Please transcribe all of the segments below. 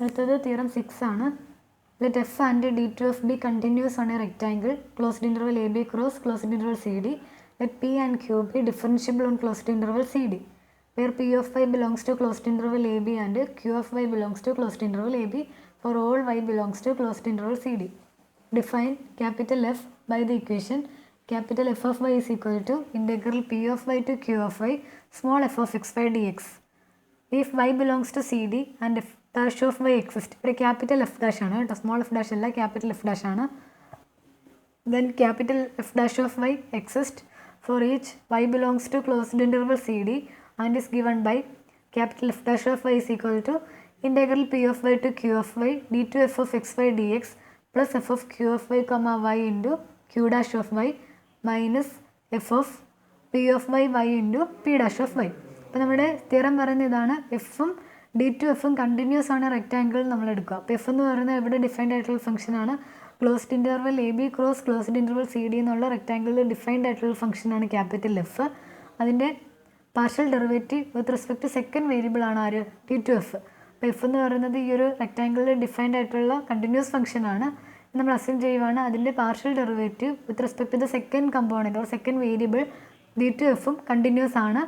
അടുത്തത് തിയറം 6 ആണ്. Let f and D two f be continuous on a rectangle closed interval A B cross closed interval C D. Let p and q be differentiable on closed interval C d where p of y belongs to closed interval a b and q of y belongs to closed interval a b for all y belongs to closed interval c d. Define capital F by the equation capital F of y is equal to integral p of y to q of y small f of x y dx. If y belongs to cd and f dash of y exists, ഇവിടെ capital F dash ആണ് കേട്ടോ, small f dash അല്ല, capital F dash ആണ്. Then capital F dash of y exists for each y belongs to closed interval cd and is given by capital F dash of y is equal to integral p of y to q of y d2 f of x y dx plus f of q of y comma y into q dash of y minus f of p of y y into p dash of y. അപ്പോൾ നമ്മുടെ theorem പറയുന്നത് ഇതാണ്, എഫും D two എഫും continuous ആണ് rectangle നമ്മൾ എടുക്കുക. അപ്പോൾ എഫ് എന്ന് പറയുന്നത് ഇവിടെ ഡിഫൈൻഡ് ആയിട്ടുള്ള ഫംഗ്ഷനാണ്. Closed interval A B cross closed interval C d എന്നുള്ള റെക്റ്റാങ്കിളിൽ ഡിഫൈൻഡ് ആയിട്ടുള്ള ഫംഗ്ഷനാണ് ക്യാപിറ്റൽ എഫ്. അതിൻ്റെ partial derivative with respect to second variable ആണ് ആര്, ടി ടു എഫ്. അപ്പോൾ എഫ് എന്ന് പറയുന്നത് ഈ ഒരു റെക്റ്റാങ്കിളിൽ ഡിഫൈൻഡ് ആയിട്ടുള്ള കണ്ടിന്യൂസ് ഫംഗ്ഷനാണ്. നമ്മൾ അസ്യൂം ചെയ്യുവാണ് അതിൻ്റെ partial derivative with respect to the second component or second variable D two എഫും കണ്ടിന്യൂസ് ആണ്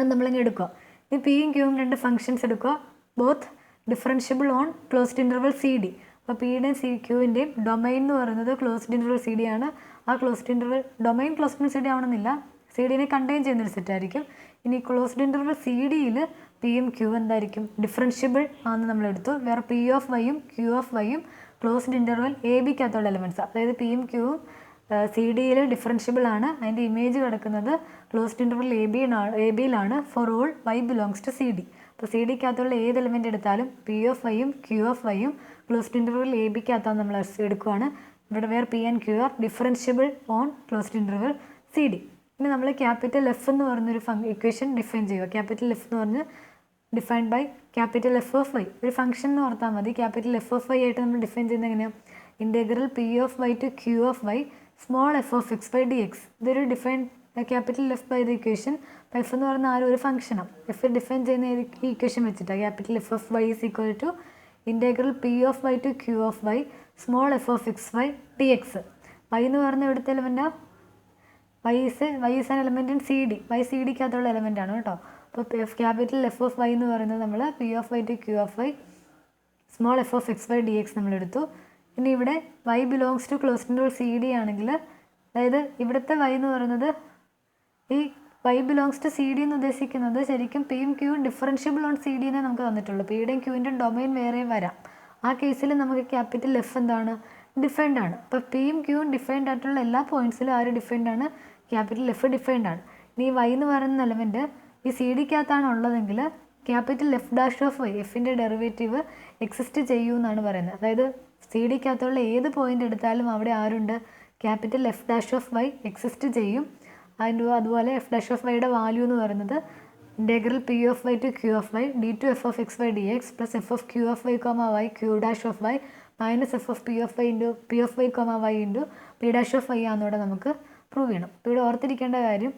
നമ്മളിങ്ങനെ എടുക്കുക. ഈ പിയും ക്യൂവും രണ്ട് ഫംഗ്ഷൻസ് എടുക്കുക, both differentiable on closed interval C D. അപ്പോൾ പിയുടെയും ക്യൂവിൻ്റെയും ഡൊമൈൻ എന്ന് പറയുന്നത് ക്ലോസ്ഡ് ഇൻ്റർവൽ സി ഡി ആണ്. ആ closed interval domain closed interval C D ആവണമെന്നില്ല, സി ഡിനെ കണ്ടെയ്ൻ ചെയ്യുന്നൊരു സെറ്റായിരിക്കും. ഇനി ക്ലോസ്ഡ് ഇൻ്റർവൽ സി ഡിയിൽ പിയും ക്യൂ എന്തായിരിക്കും, ഡിഫറൻഷ്യബിൾ ആണെന്ന് നമ്മളെടുത്തു. വേറെ പി ഓഫ് വൈയും ക്യൂ ഓഫ് വൈയും ക്ലോസ്ഡ് ഇൻ്റർവൽ എ ബിക്കകത്തുള്ള എലമെൻറ്റ്സ്, അതായത് പിയും ക്യൂവും സി ഡിയിൽ ഡിഫറൻഷ്യബിൾ ആണ്. അതിൻ്റെ ഇമേജ് കിടക്കുന്നത് ക്ലോസ്ഡ് ഇൻ്റർവൽ എ ബിയിലാണ് for all Y belongs to C D. അപ്പോൾ സി ഡിക്കകത്തുള്ള ഏത് എലമെൻ്റ് എടുത്താലും പി ഓഫ് വൈയും ക്യൂ ഓഫ് വൈയും ക്ലോസ്ഡ് ഇൻ്റർവൽ എ ബിക്കകത്താണ് നമ്മൾ എടുക്കുകയാണ്. ഇവിടെ where P and Q are differentiable on closed interval C D. ഇനി നമ്മൾ ക്യാപിറ്റൽ എഫ് എന്ന് പറഞ്ഞൊരു ഇക്വേഷൻ ഡിഫൈൻ ചെയ്യുക. ക്യാപിറ്റൽ എഫ് എന്ന് പറഞ്ഞ് defined by capital F of Y, ഒരു ഫംഗ്ഷൻ എന്ന് ഓർത്താൽ മതി. ക്യാപിറ്റൽ എഫ് ഓഫ് വൈ ആയിട്ട് നമ്മൾ ഡിഫൈൻ ചെയ്യുന്നത് എങ്ങനെയാണ്, integral P of Y to Q of Y small F of X by D X. ഇതൊരു define capital F by the equation. അപ്പോൾ എഫ് എന്ന് പറയുന്ന ഒരു ഫംഗ്ഷനാണ്. എഫ് ഡിഫൈൻ ചെയ്യുന്ന ഈ ഇക്വേഷൻ വെച്ചിട്ടാണ്. Capital F of Y is equal to integral P of Y to Q of Y small F of X Y D X. Y എന്ന് പറയുന്ന ഇവിടുത്തെ എലമെൻറ്റാണ്, Y is an element in C D. Y C ഡിക്കകത്തുള്ള element ആണ് കേട്ടോ. അപ്പോൾ capital F of Y എന്ന് പറയുന്നത് നമ്മൾ P of Y to Q of Y small F of X Y D X നമ്മളെടുത്തു. ഇനി ഇവിടെ Y belongs to closed interval C D ആണെങ്കിൽ, അതായത് ഇവിടുത്തെ വൈ എന്ന് പറയുന്നത് ഈ Y belongs to C D എന്ന് ഉദ്ദേശിക്കുന്നത് ശരിക്കും പിയും ക്യൂവും ഡിഫറൻഷ്യബിൾ ഓൺ സി ഡി എന്നേ നമുക്ക് തന്നിട്ടുള്ളൂ. പിയുടെയും ക്യൂവിൻ്റെയും ഡൊമൈൻ വേറെ വരാം. ആ കേസിൽ നമുക്ക് ക്യാപിറ്റൽ എഫ് എന്താണ്, ഡിഫൈൻഡ് ആണ്. അപ്പോൾ പിയും ക്യൂവും ഡിഫൈൻഡ് ആയിട്ടുള്ള എല്ലാ പോയിൻറ്റ്സിലും ആര് ഡിഫൈൻഡ് ആണ്, ക്യാപിറ്റൽ എഫ് ഡിഫൈൻഡ് ആണ്. ഇനി ഈ വൈ എന്ന് പറയുന്ന എലമെൻറ്റ് ഈ സി ഡിക്കകത്താണ് ഉള്ളതെങ്കിൽ capital F dash of y, എഫിൻ്റെ ഡെറിവേറ്റീവ് എക്സിസ്റ്റ് ചെയ്യൂ എന്നാണ് പറയുന്നത്. അതായത് സി ഡിക്കകത്തുള്ള ഏത് പോയിൻ്റ് എടുത്താലും അവിടെ ആരുണ്ട്, capital F dash of Y exist ചെയ്യും. അതുപോലെ എഫ് ഡാഷ് ഓഫ് വൈയുടെ വാല്യൂ എന്ന് പറയുന്നത് integral P of Y to Q of Y D two F of X Y D X plus F of Q of Y comma Y Q dash of Y minus F of P of Y into P of Y comma Y into P dash of Y ആണെന്നൂടെ നമുക്ക് prove ചെയ്യണം. അപ്പോൾ ഇവിടെ ഓർത്തിരിക്കേണ്ട കാര്യം,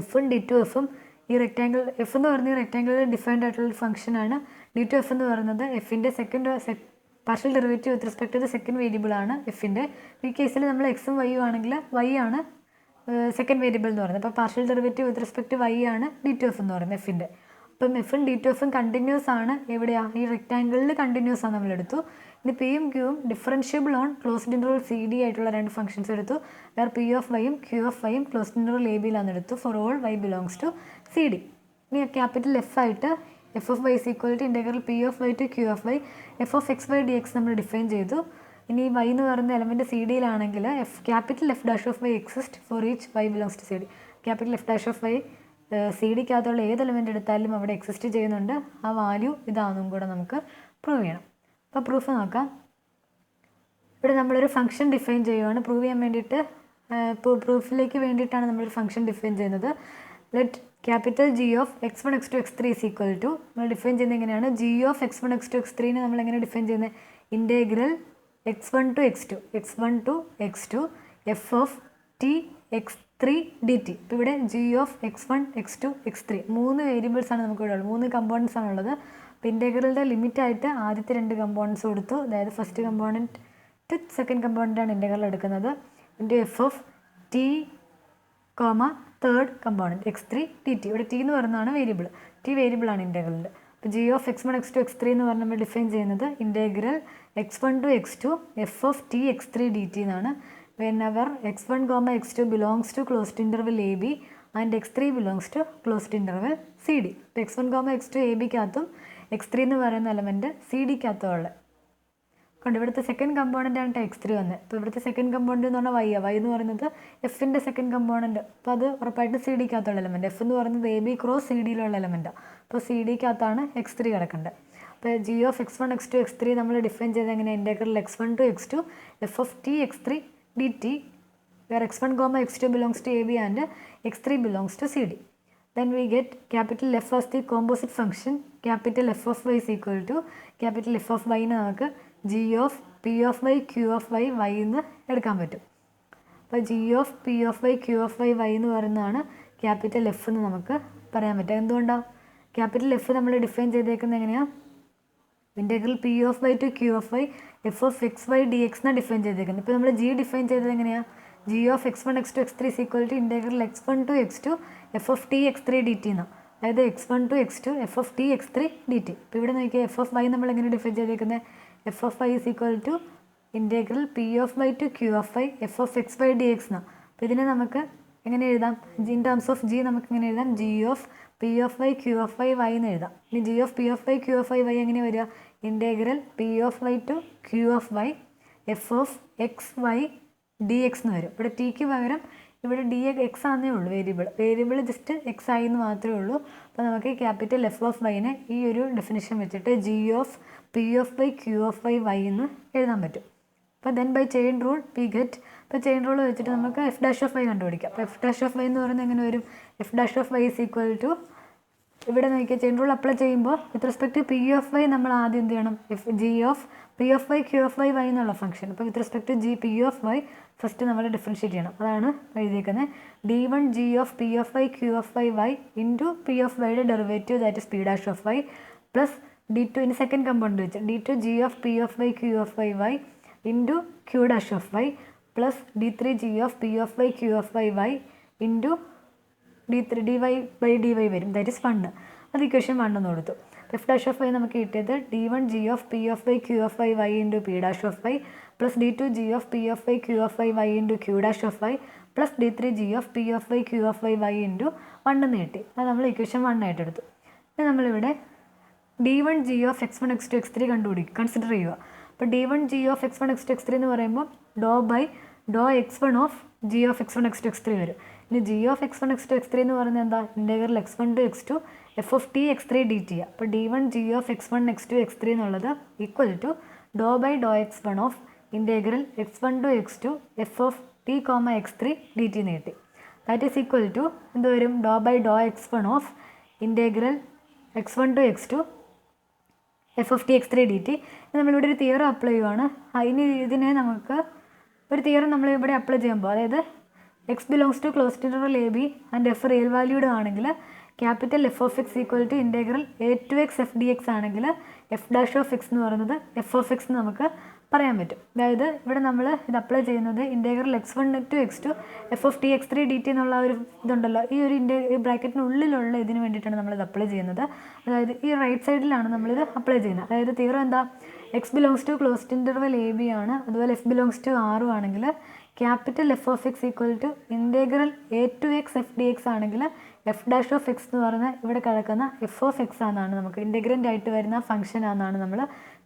എഫും D two എഫും ഈ റെക്റ്റാങ്കിൾ എഫ് എന്ന് പറയുന്ന ഈ റെക്റ്റാങ്കിളിൽ ഡിഫൈൻഡ് ആയിട്ടുള്ള ഫംഗ്ഷനാണ്. ഡി ടു എഫ് എന്ന് പറയുന്നത് എഫിൻ്റെ partial derivative with respect to the second variable ആണ് എഫിൻ്റെ. ഈ കേസിൽ നമ്മൾ എക്സും വൈയും ആണെങ്കിൽ വൈ ആണ് സെക്കൻഡ് വേരിയബിൾ എന്ന് പറയുന്നത്. അപ്പോൾ partial derivative with respect to y ആണ് ഡി ടു എഫ് എന്ന് പറയുന്നത് എഫിൻ്റെ. അപ്പം എഫും ഡി ടു എഫും കണ്ടിന്യൂസ് ആണ്. എവിടെയാണ്, ഈ റെക്റ്റാങ്കിളിൽ കണ്ടിന്യൂസ് ആണ് നമ്മളെടുത്തു. ഇനി പിയും ക്യൂവും differentiable on closed interval C D ആയിട്ടുള്ള രണ്ട് ഫംഗ്ഷൻസ് എടുത്തു. വേറെ പി ഓഫ് വൈയും ക്യൂ ഓഫ് വൈയും ക്ലോസ്ഡ് ഇൻ്റർവൽ എ ബിയിലാണ് എടുത്തു for all Y belongs to C D. ഇനി ക്യാപിറ്റൽ എഫ് ആയിട്ട് F of Y is equal to integral P of Y to Q of Y F of X Y D X നമ്മൾ define ചെയ്തു. ഇനി Y എന്ന് പറയുന്ന element C ഡിയിലാണെങ്കിൽ capital F dash of Y exist for each Y belongs to C D. Capital F dash of Y C ഡിക്കകത്തുള്ള ഏത് element എടുത്താലും അവിടെ എക്സിസ്റ്റ് ചെയ്യുന്നുണ്ട്. ആ വാല്യൂ ഇതാണെന്നും കൂടെ നമുക്ക് പ്രൂവ് ചെയ്യണം. അപ്പോൾ പ്രൂഫ് നോക്കാം. ഇവിടെ നമ്മളൊരു ഫംഗ്ഷൻ ഡിഫൈൻ ചെയ്യുകയാണ് പ്രൂവ് ചെയ്യാൻ വേണ്ടിയിട്ട്. പ്രൂഫിലേക്ക് വേണ്ടിയിട്ടാണ് നമ്മളൊരു ഫംഗ്ഷൻ ഡിഫൈൻ ചെയ്യുന്നത്. Let capital G of X one X two X three is equal to, നമ്മൾ ഡിഫൈൻ ചെയ്യുന്നത് എങ്ങനെയാണ്, G of X one X two X ത്രീനെ നമ്മൾ എങ്ങനെ ഡിഫൈൻ ചെയ്യുന്നത്, integral x1 to x2 x1 to x2 f of t x dt. ഇപ്പോൾ ഇവിടെ g of x1 x2 x3 3 വേരിയബിൾസാണ് നമുക്ക് ഇവിടെ ഉള്ളത്, 3 കമ്പോണൻസ് ആണുള്ളത്. അപ്പോൾ ഇൻ്റഗ്രലിൻ്റെ ലിമിറ്റായിട്ട് ആദ്യത്തെ 2 കമ്പോണൻസ് കൊടുത്തു, അതായത് ഫസ്റ്റ് കമ്പോണൻറ്റ് ടു സെക്കൻഡ് കമ്പോണൻ്റാണ് ഇൻ്റഗ്രൽ എടുക്കുന്നത്. Into F of T third component x3 dt. ഇവിടെ ടി എന്ന് പറയുന്നതാണ് വേരിയബിൾ, ടി വേരിയബിളാണ് ഇൻ്റഗ്രലിൽ. അപ്പോൾ g of x1 x2 x3 എന്ന് പറഞ്ഞ് നമ്മൾ ഡിഫൈൻ ചെയ്യുന്നത് integral x1 to x2 f of t x3 dt എന്നാണ്. whenever x1, x2 belongs to closed interval AB and x3 belongs to closed interval CD. ഇപ്പോൾ x1, x2 ABക്കകത്തും x3 എന്ന് പറയുന്ന element CD-ക്കകത്തും ഉള്ളത് കൊണ്ട് ഇവിടുത്തെ സെക്കൻഡ് കമ്പോണൻ്റ് ആണ് x3 വന്നത്. ഇപ്പോൾ ഇവിടുത്തെ സെക്കൻഡ് കമ്പോണൻ്റ് എന്ന് പറഞ്ഞാൽ y എന്ന് പറയുന്നത് എഫിൻ്റെ സെക്കൻഡ് കമ്പോണൻറ്റ്. അപ്പോൾ അത് ഉറപ്പായിട്ട് CD-ക്കകത്തുള്ള എലമെൻറ്റ്. എഫ് എന്ന് പറയുന്നത് AB ക്രോസ് CD-യിലുള്ള എലമെൻറ്റാണ്. അപ്പോൾ CD-ക്കകത്താണ് x3 കിടക്കേണ്ടത്. അപ്പോൾ g of x1 x2 x3 നമ്മൾ ഡിഫൈൻ ചെയ്ത് എങ്ങനെ integral x1 to x2 f of t x3 dt, where x1, x2 belongs to AB and x3 belongs to CD. Then we get capital F as the composite function. Capital F of y is equal to capital F of y നമുക്ക് g of p of y q of y y എന്ന് എടുക്കാൻ പറ്റും. അപ്പോൾ g of p of y q of y y എന്ന് പറയുന്നതാണ് capital F എന്ന് നമുക്ക് പറയാൻ പറ്റും. എന്തുകൊണ്ടാണ് ക്യാപിറ്റൽ എഫ് നമ്മൾ ഡിഫൈൻ ചെയ്തേക്കുന്നത് എങ്ങനെയാണ്? Integral P of Y to Q of Y F of X Y D X എന്നാണ് ഡിഫൈൻ ചെയ്തേക്കുന്നത്. ഇപ്പോൾ നമ്മൾ ജി ഡിഫൈൻ ചെയ്തത് എങ്ങനെയാണ്? G of X one X two X three is equal to integral X one to X two F of T X three D T എന്നാണ്. അതായത് x one to X two F of T X three D t. ഇപ്പോൾ ഇവിടെ നോക്കിയാൽ F of Y നമ്മൾ എങ്ങനെ define ചെയ്തേക്കുന്നത്? F of Y is equal to integral P of Y to Q of Y F of X Y D X എന്നാണ്. അപ്പോൾ ഇതിനെ നമുക്ക് എങ്ങനെ എഴുതാം? ഇൻ ടേംസ് ഓഫ് ജി നമുക്ക് എങ്ങനെ എഴുതാം? G of P of Y Q of Y y എന്ന് എഴുതാം. ഇനി G of P of Y Q of Y y എങ്ങനെ വരിക? Integral P of Y to Q of Y F of X Y D x എന്ന് വരും. ഇവിടെ tick പകരം ഇവിടെ ഡി എക്സ് ആണെന്നേ ഉള്ളൂ വേരിയബിൾ ജസ്റ്റ് എക്സ് ആയി എന്ന് മാത്രമേ ഉള്ളൂ. അപ്പോൾ നമുക്ക് ക്യാപിറ്റൽ എഫ് ഓഫ് വൈനെ ഈ ഒരു ഡെഫിനിഷൻ വെച്ചിട്ട് g of P of Y Q of Y y എന്ന് എഴുതാൻ പറ്റും. അപ്പോൾ then by chain rule we get, ഇപ്പോൾ ചെയിൻ റൂൾ വെച്ചിട്ട് നമുക്ക് എഫ് ഡാഷ് ഓഫ് വൈ കണ്ടുപിടിക്കാം. അപ്പോൾ എഫ് ഡാഷ് ഓഫ് വൈ എന്ന് പറയുന്നത് എങ്ങനെ വരും? F dash of Y is equal to ഇവിടെ നോക്കിയാൽ ചെയിൻ റൂൾ അപ്ലൈ ചെയ്യുമ്പോൾ with respect to P of Y നമ്മൾ ആദ്യം എന്ത് ചെയ്യണം? F G of P of Y Q of Y Y എന്നുള്ള ഫംഗ്ഷൻ. അപ്പോൾ with respect to G P of Y first നമ്മൾ ഡിഫറൻഷ്യേറ്റ് ചെയ്യണം. അതാണ് എഴുതിയിരിക്കുന്നത് D one G of P of Y Q of Y Y into P of വൈയുടെ derivative that is p dash of y plus D two ഇനി second component വെച്ച് D two g of P of Y Q of Y Y into Q dash of y plus D three g of P of Y Q of Y Y into D three d y by d y വരും that is 1. അത് equation 1 എന്ന് കൊടുത്തു. F dash of y നമുക്ക് കിട്ടിയത് D one G of P of Y Q of Y Y into P dash of y plus D two g of P of Y Q of Y Y into Q dash of y plus D three g of P of Y Q of Y Y into 1 എന്ന് കിട്ടി. അത് നമ്മൾ equation 1 ആയിട്ട് എടുത്തു. പിന്നെ നമ്മളിവിടെ D one G of X one X two X three consider ചെയ്യുക. അപ്പോൾ D one G of X one X two X three എന്ന് പറയുമ്പോൾ do by Dr X one of G of X one X two X three വരും. ഇനി G of X one X two X three എന്ന് പറയുന്നത് എന്താ? Integral X one to X two F of T X three D T. അപ്പോൾ D one G of X one X two X three എന്നുള്ളത് equal to do by Dr X one of integral X one to X two F of T comma X three D T നീട്ടി. That is equal to എന്ത് വരും? Do by Dr X one of integral X one to X two F of T X three D T. നമ്മളിവിടെ ഒരു theorem apply ചെയ്യുവാണ്. അതിന് ഇതിനെ നമുക്ക് ഒരു തിയറം നമ്മളിവിടെ അപ്ലൈ ചെയ്യുമ്പോൾ അതായത് X belongs to closed interval A B and F real valued ആണെങ്കിൽ capital F of X equal to integral A to X F D X ആണെങ്കിൽ എഫ് ഡാഷ് ഓഫ് എക്സ് എന്ന് പറയുന്നത് എഫ് ഓഫ് എക്സ് എന്ന് നമുക്ക് പറയാൻ പറ്റും. അതായത് ഇവിടെ നമ്മൾ ഇത് അപ്ലൈ ചെയ്യുന്നത് integral X one to X two F of T X three D t എന്നുള്ള ഒരു ഇതുണ്ടല്ലോ, ഈ ഒരു ബ്രാക്കറ്റിനുള്ളിലുള്ള ഇതിന് വേണ്ടിയിട്ടാണ് നമ്മളിത് അപ്ലൈ ചെയ്യുന്നത്. അതായത് ഈ റൈറ്റ് സൈഡിലാണ് നമ്മളിത് അപ്ലൈ ചെയ്യുന്നത്. അതായത് തിയറം എന്താ? X belongs to closed interval A B ആണ്, അതുപോലെ എഫ് ബിലോങ്സ് ടു ആറും ആണെങ്കിൽ capital F of X equal to integral A to X F D X ആണെങ്കിൽ എഫ് ഡാഷ് ഓഫ് എക്സ് എന്ന് പറഞ്ഞാൽ ഇവിടെ കിടക്കുന്ന എഫ് ഓഫ് എക്സ് ആണെന്നാണ് നമുക്ക് ഇൻ്റഗ്രൻ്റ് ആയിട്ട് വരുന്ന ഫംഗ്ഷൻ ആണെന്നാണ് നമ്മൾ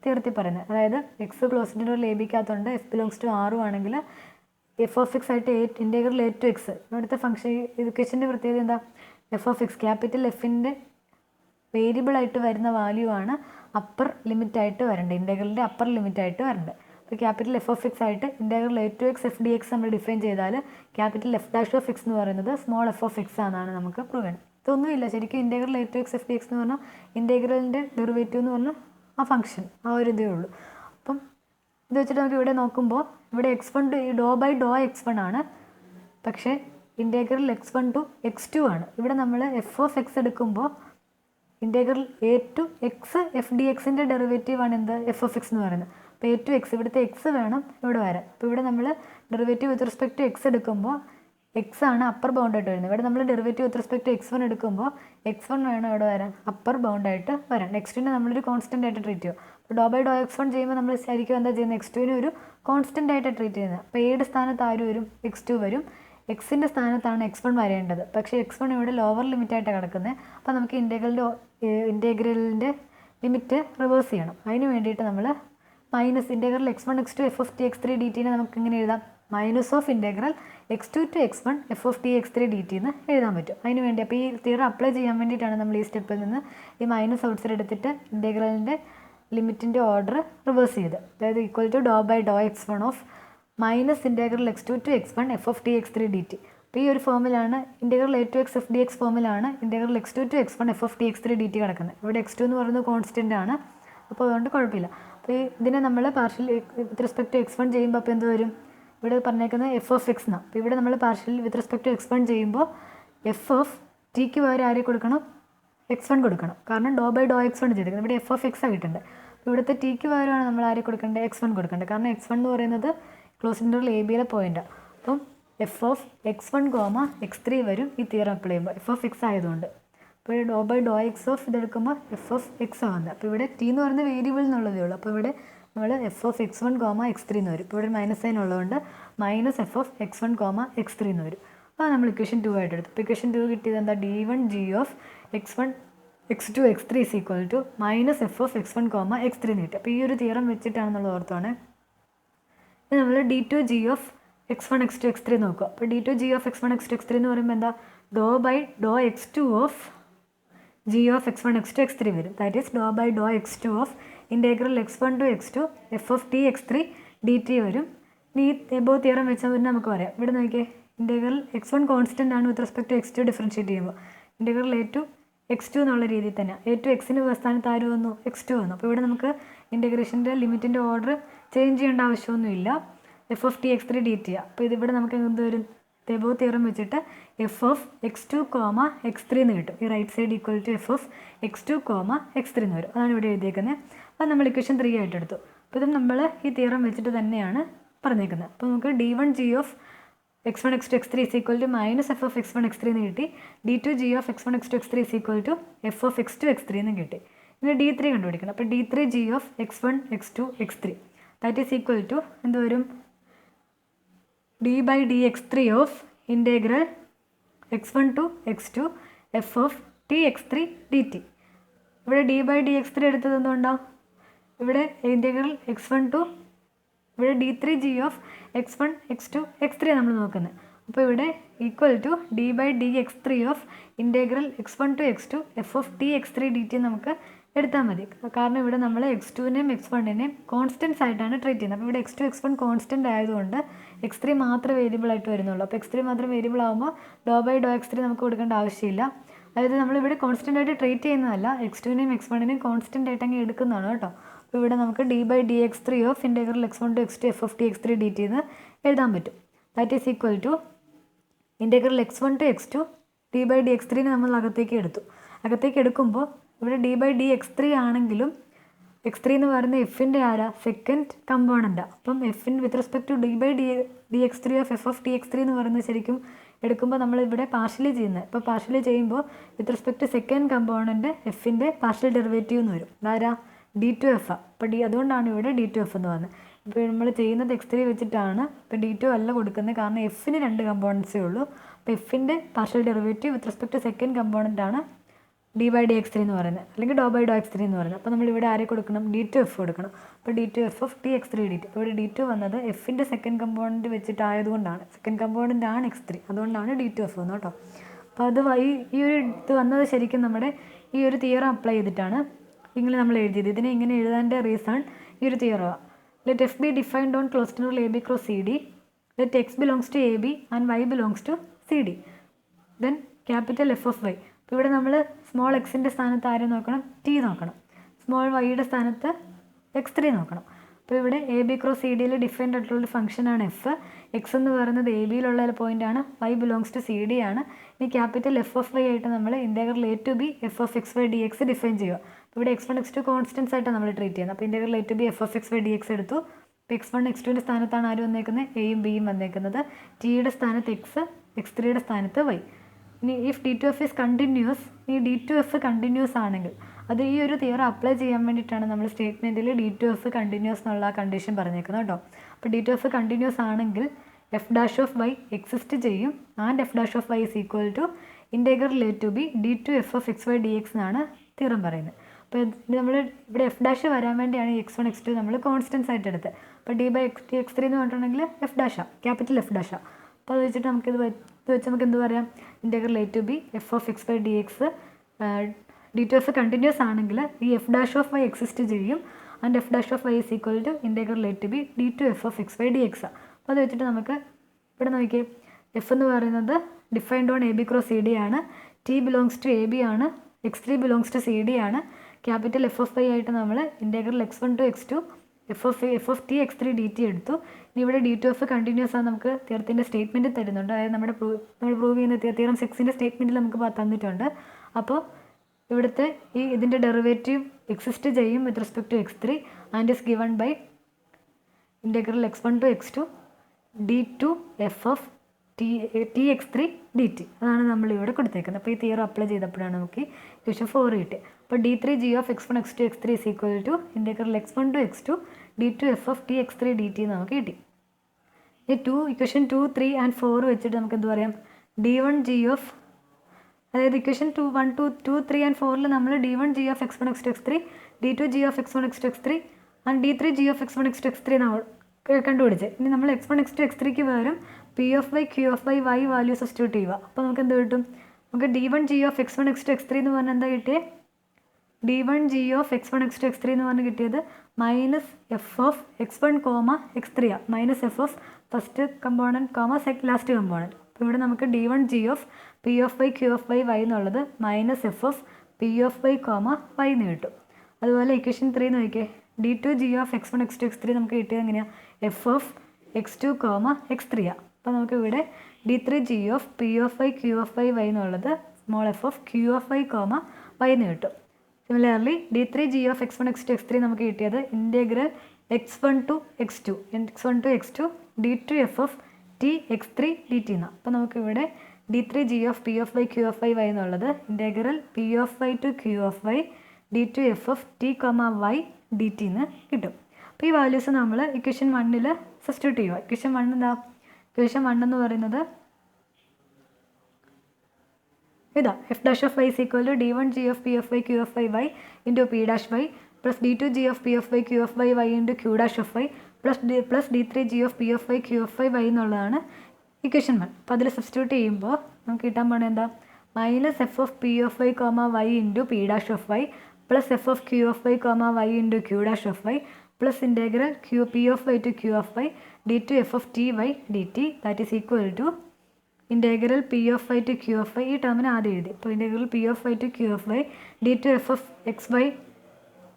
തീർത്തി പറയുന്നത്. അതായത് എക്സ് ക്ലോസ്ഡ് ഇൻ്റർവൽ എ ബിക്കകത്തുണ്ട്, എഫ് ബിലോങ്സ് ടു ആറും ആണെങ്കിൽ എഫ് ഓഫ് എക്സ് ആയിട്ട് ഇൻ്റഗ്രൽ എ ടു എക്സ് ഇവിടുത്തെ ഫംഗ്ഷൻ ഇക്വേഷൻ്റെ പ്രത്യേകത എന്താ? എഫ് ഓഫ് എക്സ് ക്യാപിറ്റൽ എഫിൻ്റെ വേരിയബിളായിട്ട് വരുന്ന വാല്യൂ ആണ് അപ്പർ ലിമിറ്റായിട്ട് വരേണ്ടത്, ഇൻ്റഗ്രലിൻ്റെ അപ്പർ ലിമിറ്റായിട്ട് വരേണ്ടത്. അപ്പോൾ ക്യാപിറ്റൽ എഫ് ഓഫ് എക്സ് ആയിട്ട് integral A to X F D X നമ്മൾ ഡിഫൈൻ ചെയ്താൽ capital F dash of X എന്ന് പറയുന്നത് സ്മോൾ എഫ് ഓഫ് എക്സ് ആണെന്നാണ് നമുക്ക് പ്രൂവ് ചെയ്യണം. ഇതൊന്നുമില്ല, ശരിക്കും integral A to X F D x എന്ന് പറഞ്ഞാൽ ഇൻ്റഗ്രലിൻ്റെ ഡെറിവേറ്റീവ് എന്ന് പറഞ്ഞാൽ ആ ഫംഗ്ഷൻ ആ ഒരു ഇതേ ഉള്ളൂ. അപ്പം ഇത് വെച്ചിട്ട് നമുക്ക് ഇവിടെ നോക്കുമ്പോൾ ഇവിടെ x one doh by Dr X one ആണ്, പക്ഷേ ഇൻറ്റഗ്രൽ x1 ടു x2 ആണ്. ഇവിടെ നമ്മൾ എഫ് ഓഫ് എക്സ് എടുക്കുമ്പോൾ integral A to X F d എക്സിൻ്റെ ഡെറിവേറ്റീവ് ആണ് എന്ത് എഫ് ഓഫ് എക്സ് എന്ന് പറയുന്നത്. അപ്പോൾ എ ടു എക്സ് ഇവിടുത്തെ എക്സ് വേണം ഇവിടെ വരാൻ. അപ്പോൾ ഇവിടെ നമ്മൾ derivative with respect to x എടുക്കുമ്പോൾ എക്സ് ആണ് അപ്പർ ബൗണ്ടായിട്ട് വരുന്നത്. ഇവിടെ നമ്മൾ derivative with respect to x one എടുക്കുമ്പോൾ x1 വേണം ഇവിടെ വരാൻ അപ്പർ ബൗണ്ടായിട്ട് വരാൻ. നെക്സ്റ്റിനെ നമ്മളൊരു കോൺസ്റ്റൻ്റ് ആയിട്ട് ട്രീറ്റ് ചെയ്യും. അപ്പോൾ ഡോ ബൈ ഡോ x1 ചെയ്യുമ്പോൾ നമ്മൾ ശരിക്കും എന്താ ചെയ്യുന്നത് x2നെ ഒരു കോൺസ്റ്റൻ്റ് ആയിട്ട് ട്രീറ്റ് ചെയ്യുന്നത്. അപ്പോൾ എയുടെ സ്ഥാനത്ത് ആര് വരും x2 വരും. എക്സിൻ്റെ സ്ഥാനത്താണ് x1 വരേണ്ടത്. പക്ഷേ x1 ഇവിടെ ലോവർ ലിമിറ്റായിട്ടാണ് കിടക്കുന്നത്. അപ്പോൾ നമുക്ക് ഇൻറ്റഗ്രലിൻ്റെ ലിമിറ്റ് റിവേഴ്സ് ചെയ്യണം. അതിന് വേണ്ടിയിട്ട് നമ്മൾ minus integral x1 x2 F of T x3 dt നമുക്ക് ഇങ്ങനെ എഴുതാം. Minus of integral x2 to x1 F of T x3 dt എന്ന് എഴുതാൻ പറ്റും. അതിന് വേണ്ടി അപ്പോൾ ഈ തിയറം അപ്ലൈ ചെയ്യാൻ വേണ്ടിയിട്ടാണ് നമ്മൾ ഈ സ്റ്റെപ്പിൽ നിന്ന് ഈ മൈനസ് ഔട്ട്സൈഡ് എടുത്തിട്ട് ഇൻറ്റഗ്രലിൻ്റെ ലിമിറ്റിൻ്റെ ഓർഡർ റിവേഴ്സ് ചെയ്ത്, അതായത് equal to do by do x1 of minus integral x2 to x1 F of T x3 dt. അപ്പോൾ ഈ ഒരു ഫോമിലാണ് integral A to X F D X ഫോമിലാണ് integral x2 to x1 F of T x3 dt കിടക്കുന്നത്. ഇവിടെ x2 എന്ന് പറയുന്നത് constant ആണ്. അപ്പോൾ അതുകൊണ്ട് കുഴപ്പമില്ല. അപ്പോൾ ഇതിനെ നമ്മൾ partial with respect to x1 ചെയ്യുമ്പോൾ അപ്പോൾ എന്ത് വരും, ഇവിടെ പറഞ്ഞേക്കുന്നത് എഫ് ഓഫ് എക്സ് എന്നാണ്. അപ്പോൾ ഇവിടെ നമ്മൾ partial with respect to x1 ചെയ്യുമ്പോൾ എഫ് ഓഫ് ടിക്ക് പകരം ആരെ കൊടുക്കണം, x1 കൊടുക്കണം. കാരണം ഡോ ബൈ ഡോ x1 ചെയ്തിരിക്കുന്നത് ഇവിടെ എഫ് ഓഫ് എക്സ് ആയിട്ടുണ്ട്. അപ്പോൾ ഇവിടുത്തെ ടിക്ക് പകരമാണ് നമ്മൾ ആരെ കൊടുക്കേണ്ടത്, x1 കൊടുക്കേണ്ടത്. കാരണം x1 എന്ന് പറയുന്നത് ക്ലോസ് ഇൻറ്റർവൽ എ ബിയിലെ പോയിൻ്റാണ്. അപ്പം എഫ് ഓഫ് x1 x3 വരും ഈ തിയറം അപ്ലൈ ചെയ്യുമ്പോൾ എഫ് ഓഫ് എക്സ് ആയതുകൊണ്ട്. അപ്പോൾ do by Dr X of ഇതെടുക്കുമ്പോൾ എഫ് ഓഫ് എക്സ് ആവുന്നത്. അപ്പോൾ ഇവിടെ ടി എന്ന് പറയുന്നത് വേരിയബിൾ എന്നുള്ളതേ ഉള്ളൂ. അപ്പോൾ ഇവിടെ നമ്മൾ എഫ് ഓഫ് x1 x3 എന്ന് വരും. ഇപ്പോൾ ഇവിടെ മൈനസ് സൈൻ ഉള്ളതുകൊണ്ട് minus F of x1 x3 എന്ന് വരും. അപ്പോൾ നമ്മൾ ഇക്വേഷൻ 2 ആയിട്ട് എടുത്തു. അപ്പോൾ ഇക്വേഷൻ 2 കിട്ടിയത് എന്താ, d1 g of x1 x2 x3 is equal to minus F of x1 x3 എന്ന് കിട്ടി. അപ്പോൾ ഈ ഒരു തിയറം വെച്ചിട്ടാണെന്നുള്ള ഓർത്താണ്. ഇനി നമ്മൾ d2 g of x1 x2 x3 നോക്കുക. അപ്പോൾ d2 g of x1 x2 x3 എന്ന് പറയുമ്പോൾ എന്താ, D by D x2 of g of x1 x2 x3 വരും. That is D by D x2 of integral x1 to x2 F of T x3 dt വരും. ഇനി ഈ above theorem വെച്ചാൽ പിന്നെ നമുക്ക് പറയാം. ഇവിടെ നോക്കിയേ, ഇൻറ്റഗ്രൽ x1 കോൺസ്റ്റൻ്റ് ആണ് with respect to x2 differentiate ചെയ്യുമ്പോൾ. ഇൻറ്റഗ്രൽ a ടു x2 എന്നുള്ള രീതിയിൽ തന്നെ a ടു എക്സിന് സ്ഥാനത്ത് ആര് വന്നു, x2 വന്നു. അപ്പോൾ ഇവിടെ നമുക്ക് ഇൻറ്റഗ്രേഷൻ്റെ ലിമിറ്റിൻ്റെ ഓർഡർ ചേഞ്ച് ചെയ്യേണ്ട ആവശ്യമൊന്നുമില്ല. F of T x3 dt. അപ്പോൾ ഇതിവിടെ നമുക്ക് എന്ത് വരും, എബോ തിയറം വെച്ചിട്ട് എഫ് ഓഫ് x2 x3 എന്ന് കിട്ടും. ഈ right side equal to F of x2 x3 എന്ന് വരും. അതാണ് ഇവിടെ എഴുതിയേക്കുന്നത്. അപ്പോൾ നമ്മൾ ഇക്വേഷൻ 3 ആയിട്ട് എടുത്തു. അപ്പോൾ ഇത് നമ്മൾ ഈ തിയറം വെച്ചിട്ട് തന്നെയാണ് പറഞ്ഞേക്കുന്നത്. അപ്പോൾ നമുക്ക് d1 g of x1 x2 x3 is equal to minus F of x1 x3 എന്ന് കിട്ടി. d2 g of x1 x2 x3 is equal to F of x2 x3 എന്ന് കിട്ടി. ഇനി d3 കണ്ടുപിടിക്കണം. അപ്പോൾ d3 g of x1 x2 x3 that is equal to എന്ത് വരും, d by dx3 of integral x1 to x2 F of T x3 dt. ഇവിടെ d by dx3 എടുത്തത് എന്തുകൊണ്ടാണ്, ഇവിടെ ഇൻറ്റഗ്രൽ x1 ടു ഇവിടെ d3 g of x1 x2 x3 നമ്മൾ നോക്കുന്നത്. അപ്പോൾ ഇവിടെ equal to d by dx3 of integral x1 to x2 F of T x3 dt നമുക്ക് എടുത്താൽ മതി. കാരണം ഇവിടെ നമ്മൾ x2നെയും x1നെയും കോൺസ്റ്റൻസ് ആയിട്ടാണ് ട്രീറ്റ് ചെയ്യുന്നത്. അപ്പോൾ ഇവിടെ x2 x1 കോൺസ്റ്റൻ്റ് ആയതുകൊണ്ട് x3 മാത്രമേ വേരിയബിൾ ആയിട്ട് വരുന്നുള്ളൂ. അപ്പോൾ x3 മാത്രം വേരിയബിൾ ആകുമ്പോൾ ഡോ ബൈ ഡോ x3 നമുക്ക് കൊടുക്കേണ്ട ആവശ്യമില്ല. അതായത് നമ്മളിവിടെ കോൺസ്റ്റൻ്റ് ആയിട്ട് ട്രീറ്റ് ചെയ്യുന്നതല്ല, x2നെയും x1നെയും കോൺസ്റ്റൻ്റ് ആയിട്ട് അങ്ങ് എടുക്കുന്നതാണ് കേട്ടോ. അപ്പോൾ ഇവിടെ നമുക്ക് d by dx3 of integral x1 to x2 F of T x3 dt എന്ന് എഴുതാൻ പറ്റും. That is equal to integral x1 to x2 d by dx3നെ നമ്മൾ അകത്തേക്ക് എടുത്തു. അകത്തേക്ക് എടുക്കുമ്പോൾ ഇവിടെ d by dx3 ആണെങ്കിലും x3 എന്ന് പറയുന്ന എഫിൻ്റെ ആരാ, സെക്കൻഡ് കമ്പോണൻ്റാണ്. അപ്പം എഫിൻ with respect to d by dx3 of F of T x3 എന്ന് പറയുന്നത് ശരിക്കും എടുക്കുമ്പോൾ നമ്മളിവിടെ പാർഷ്യലി ചെയ്യുന്നത്. ഇപ്പോൾ പാർഷ്യലി ചെയ്യുമ്പോൾ with respect to second component എഫിൻ്റെ പാർഷ്യൽ ഡെറിവേറ്റീവ് എന്ന് വരും. അതാരാ, d2f. അപ്പോൾ അതുകൊണ്ടാണ് ഇവിടെ d2f എന്ന് പറയുന്നത്. ഇപ്പോൾ നമ്മൾ ചെയ്യുന്നത് x3 വെച്ചിട്ടാണ്. ഇപ്പോൾ d2 അല്ല കൊടുക്കുന്നത്, കാരണം എഫിന് 2 കമ്പോണൻസേ ഉള്ളൂ. അപ്പോൾ എഫിൻ്റെ partial derivative with respect to second component ആണ് d by dx3 എന്ന് പറയുന്നത്, അല്ലെങ്കിൽ ഡോ ബൈ ഡോ x3 എന്ന് പറയുന്നത്. അപ്പോൾ നമ്മളിവിടെ ആരെ കൊടുക്കണം, d2f കൊടുക്കണം. അപ്പോൾ d2f of T x3 dt. അപ്പോൾ ഇവിടെ d2 വന്നത് എഫിൻ്റെ സെക്കൻഡ് കമ്പോണൻറ്റ് വെച്ചിട്ടായതുകൊണ്ടാണ്, സെക്കൻഡ് കമ്പോണൻ്റ് ആണ് x3, അതുകൊണ്ടാണ് d2f വന്നത് കേട്ടോ. അപ്പോൾ അത് ഈ ഒരു ഇത് വന്നത് ശരിക്കും നമ്മുടെ ഈ ഒരു തിയറം അപ്ലൈ ചെയ്തിട്ടാണ് ഇങ്ങനെ നമ്മൾ എഴുതിയത്. ഇതിനെ ഇങ്ങനെ എഴുതാൻ്റെ റീസൺ ഈ ഒരു തിയറമാണ്. Let F be defined on close interval A B cross C D, let X belongs to A B and Y belongs to C D, then capital F of Y. അപ്പോൾ ഇവിടെ നമ്മൾ സ്മോൾ എക്സിൻ്റെ സ്ഥാനത്ത് ആരെ നോക്കണം, ടി നോക്കണം. Small വൈയുടെ സ്ഥാനത്ത് x3 നോക്കണം. അപ്പോൾ ഇവിടെ എ ബി ക്രോസ് സി ഡിയിൽ ഡിഫൈൻഡ് ആയിട്ടുള്ളൊരു ഫംഗ്ഷനാണ് എഫ്. എക്സ് എന്ന് പറയുന്നത് എ ബിയിലുള്ള പോയിൻ്റാണ്, y belongs to C D ആണ്. ഇനി ക്യാപിറ്റൽ എഫ് ഓഫ് വൈ ആയിട്ട് നമ്മൾ integral A to B F of X Y D x define ചെയ്യുക. അപ്പോൾ ഇവിടെ x1 x2 കോൺസ്റ്റൻസ് ആയിട്ട് നമ്മൾ ട്രീറ്റ് ചെയ്യുന്നത്. അപ്പോൾ integral A to B F of X Y D x എടുത്തു. അപ്പോൾ x1 x2ൻ്റെ സ്ഥാനത്താണ് ആര് വന്നേക്കുന്നത്, എയും ബിയും വന്നേക്കുന്നത്. ടിയുടെ സ്ഥാനത്ത് എക്സ്, x3യുടെ സ്ഥാനത്ത് വൈ. ഇനി if D two F is continuous, ഈ ഡി ടു എഫ് കണ്ടിന്യൂസ് ആണെങ്കിൽ അത് ഈ ഒരു തിയറി അപ്ലൈ ചെയ്യാൻ വേണ്ടിയിട്ടാണ് നമ്മൾ സ്റ്റേറ്റ്മെൻറ്റിൽ ഡി ടു എഫ് കണ്ടിന്യൂസ് എന്നുള്ള കണ്ടീഷൻ പറഞ്ഞേക്കുന്നത് കേട്ടോ. അപ്പോൾ ഡി ടു എഫ് കണ്ടിന്യൂസ് ആണെങ്കിൽ F dash of Y exist ചെയ്യും and F dash of Y is equal to integral A to B D two F of X Y D X എന്നാണ് theorem പറയുന്നത്. അപ്പോൾ നമ്മൾ ഇവിടെ എഫ് ഡാഷ് വരാൻ വേണ്ടിയാണ് x1 x2 നമ്മൾ കോൺസ്റ്റൻസ് ആയിട്ട് എടുത്തത്. അപ്പോൾ ഡി ബൈ x3 എന്ന് പറഞ്ഞിട്ടുണ്ടെങ്കിൽ എഫ് ഡാഷാണ്, ക്യാപിറ്റൽ എഫ് ഡാഷാണ്. അപ്പോൾ അത് വെച്ചിട്ട് നമുക്കിത് വെച്ച് നമുക്ക് എന്ത് പറയാം, integral A to B F of X by D X D two F continuous ആണെങ്കിൽ ഈ F dash of Y exist ചെയ്യും and F dash of Y is equal to integral A to B D two F of X by D X. അപ്പോൾ അത് വെച്ചിട്ട് നമുക്ക് ഇവിടെ നോക്കിയേ, F എന്ന് പറയുന്നത് defined on A B cross C D ആണ്, T belongs to A B ആണ്, x3 belongs to C D ആണ്. ക്യാപിറ്റൽ എഫ് ഓഫ് വൈ ആയിട്ട് നമ്മൾ integral x1 to x2 F of T x3 D T എടുത്തു. ഇനി ഇവിടെ D two F continuous ആണ് നമുക്ക് തിയറത്തിൻ്റെ സ്റ്റേറ്റ്മെൻറ്റ് തരുന്നുണ്ട്. അതായത് നമ്മൾ പ്രൂവ് ചെയ്യുന്ന തിയറം 6ൻ്റെ സ്റ്റേറ്റ്മെൻറ്റിൽ നമുക്ക് തന്നിട്ടുണ്ട്. അപ്പോൾ ഇവിടുത്തെ ഇതിൻ്റെ ഡെറിവേറ്റീവ് എക്സിസ്റ്റ് ചെയ്യും with respect to x3 and is given by integral x1 to x2 D two F of T x3 D t. അതാണ് നമ്മളിവിടെ കൊടുത്തേക്കുന്നത്. അപ്പോൾ ഈ തിയറം അപ്ലൈ ചെയ്തപ്പോഴാണ് നമുക്ക് ഇക്വേഷൻ 4 കിട്ടിയത്. അപ്പോൾ d3 g of x1 x2 x3 is equal to integral x1 to x2 D two F of T x3 D t നമുക്ക് കിട്ടി. ഈ ഇക്വേഷൻ 2, 3 ആൻഡ് 4 വെച്ചിട്ട് നമുക്ക് എന്ത് പറയാം, d1 g ഓഫ്, അതായത് ഇക്വേഷൻ 1, 2, 3 ആൻഡ് 4ൽ നമ്മൾ d1 g of x1 x2 x3 d2 g of x1 x2 x3 and d3 g of x1 x2 x3 നമ്മൾ കണ്ടുപിടിച്ചത്. ഇനി നമ്മൾ x1 x2 x3ക്ക് പകരം p of Y Q of Y y value substitute ചെയ്യുക. അപ്പോൾ നമുക്ക് എന്ത് കിട്ടും, നമുക്ക് d1 g of x1 x2 x3 എന്ന് പറഞ്ഞാൽ എന്താ കിട്ടിയത്, d1 g of x1 x2 x3 എന്ന് പറഞ്ഞ് കിട്ടിയത് minus F of x1 comma x3 ആണ്, minus F of first component comma last component. അപ്പോൾ ഇവിടെ നമുക്ക് d1 g of P of Y Q of Y Y എന്നുള്ളത് minus F of P of Y comma Y എന്ന് കിട്ടും. അതുപോലെ equation 3 നോക്കിയേ, d2 g of x1 x2 x3 നമുക്ക് കിട്ടിയത് എങ്ങനെയാണ്, F of x2 comma x3 ആണ്. അപ്പോൾ നമുക്ക് ഇവിടെ d3 g of P of Y Q of Y Y എന്നുള്ളത് small F of Q of Y comma Y എന്ന് കിട്ടും. Similarly d3 g of x1 x2 x3 നമുക്ക് കിട്ടിയത് integral x1 to x2 D two F of T x3 D T എന്നാണ്. അപ്പോൾ നമുക്കിവിടെ d3 g of P of Y Q of Y Y എന്നുള്ളത് integral P of Y to Q of Y D two F of T comma Y D T എന്ന് കിട്ടും. അപ്പോൾ ഈ values നമ്മൾ equation 1ൽ സബ്സ്റ്റിറ്റ്യൂട്ട് ചെയ്യുക. ഇക്വേഷൻ 1 എന്താ, equation 1 എന്ന് പറയുന്നത് ഇതാ, f dash of Y is equal to d1 g of P of Y Q of Y Y into P dash y plus d2 g of P of Y Q of Y Y into Q dash of y plus d3 g of P of Y Q of Y y എന്നുള്ളതാണ് equation 1. അപ്പോൾ അതിൽ substitute ചെയ്യുമ്പോൾ നമുക്ക് കിട്ടാൻ പോകുന്നത് എന്താ, minus F of P of Y comma Y into P dash of y plus F of Q of Y comma Y into Q dash of y plus integral P of Y to Q of Y D two F of t y D t that is equal to integral P of Y to Q of y. ഈ ടേമിന് ആദ്യം എഴുതി. അപ്പോൾ integral P of Y to Q of Y D two F of X Y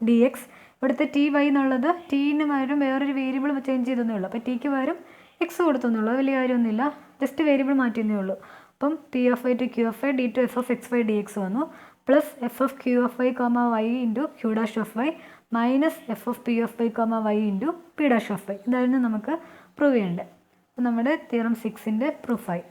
D x. ഇവിടുത്തെ T Y എന്നുള്ളത് tin പകരം വേറൊരു variable change ചെയ്തതേ ഉള്ളൂ. അപ്പോൾ ടിക്ക് പകരം എക്സ് കൊടുത്തെന്നുള്ളൂ, വലിയ കാര്യമൊന്നുമില്ല, ജസ്റ്റ് വേരിയബിൾ മാറ്റിയെന്നേ ഉള്ളൂ. അപ്പം P of Y to Q of Y D two F of X Y D X വന്നു plus F of Q of Y comma Y into Q dash of Y minus F of P of Y comma Y into P dash of Y. ഇതായിരുന്നു നമുക്ക് prove ചെയ്യേണ്ടത്. അപ്പോൾ നമ്മുടെ theorem 6ൻ്റെ പ്രൂഫായി.